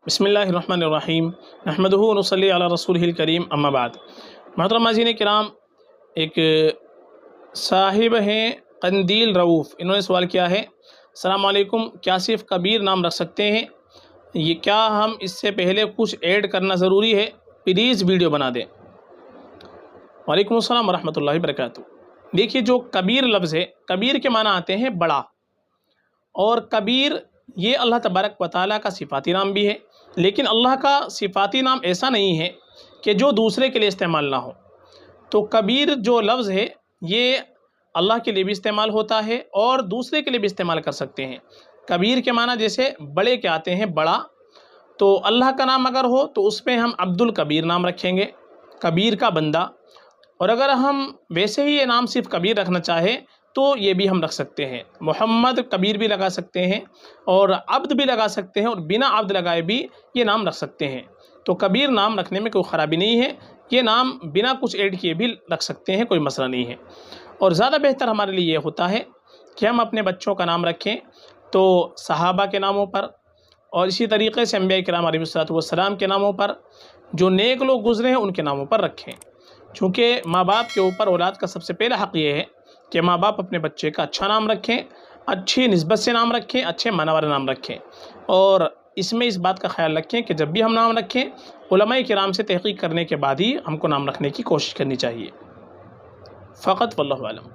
بسم اللہ الرحمن الرحیم نحمدہ و نصلی علی رسولہ الکریم اما بعد۔ محترم ناظرین کرام، ایک صاحب ہیں قندیل رؤوف، انہوں نے سوال کیا ہے: السلام علیکم، کیا صرف کبیر نام رکھ سکتے ہیں؟ یہ کیا ہم اس سے پہلے کچھ ایڈ کرنا ضروری ہے؟ پلیز ویڈیو بنا دیں۔ وعلیکم السلام ورحمۃ اللہ وبرکاتہ۔ دیکھیے، جو کبیر لفظ ہے، کبیر کے معنی آتے ہیں بڑا، اور کبیر یہ اللہ تبارک و تعالیٰ کا صفاتی نام بھی ہے، لیکن اللہ کا صفاتی نام ایسا نہیں ہے کہ جو دوسرے کے لیے استعمال نہ ہو۔ تو کبیر جو لفظ ہے یہ اللہ کے لیے بھی استعمال ہوتا ہے اور دوسرے کے لیے بھی استعمال کر سکتے ہیں۔ کبیر کے معنی جیسے بڑے کے آتے ہیں بڑا، تو اللہ کا نام اگر ہو تو اس پہ ہم عبد الکبیر نام رکھیں گے، کبیر کا بندہ۔ اور اگر ہم ویسے ہی یہ نام صرف کبیر رکھنا چاہیں تو یہ بھی ہم رکھ سکتے ہیں، محمد کبیر بھی لگا سکتے ہیں اور عبد بھی لگا سکتے ہیں، اور بنا عبد لگائے بھی یہ نام رکھ سکتے ہیں۔ تو کبیر نام رکھنے میں کوئی خرابی نہیں ہے، یہ نام بنا کچھ ایڈ کیے بھی رکھ سکتے ہیں، کوئی مسئلہ نہیں ہے۔ اور زیادہ بہتر ہمارے لیے یہ ہوتا ہے کہ ہم اپنے بچوں کا نام رکھیں تو صحابہ کے ناموں پر، اور اسی طریقے سے انبیاء کرام علیہ الصلوۃ والسلام کے ناموں پر، جو نیک لوگ گزرے ہیں ان کے ناموں پر رکھیں، چونکہ ماں باپ کے اوپر اولاد کا سب سے پہلا حق یہ ہے کہ ماں باپ اپنے بچے کا اچھا نام رکھیں، اچھی نسبت سے نام رکھیں، اچھے معنی والا نام رکھیں۔ اور اس میں اس بات کا خیال رکھیں کہ جب بھی ہم نام رکھیں، علماء کرام سے تحقیق کرنے کے بعد ہی ہم کو نام رکھنے کی کوشش کرنی چاہیے۔ فقط واللہ اعلم۔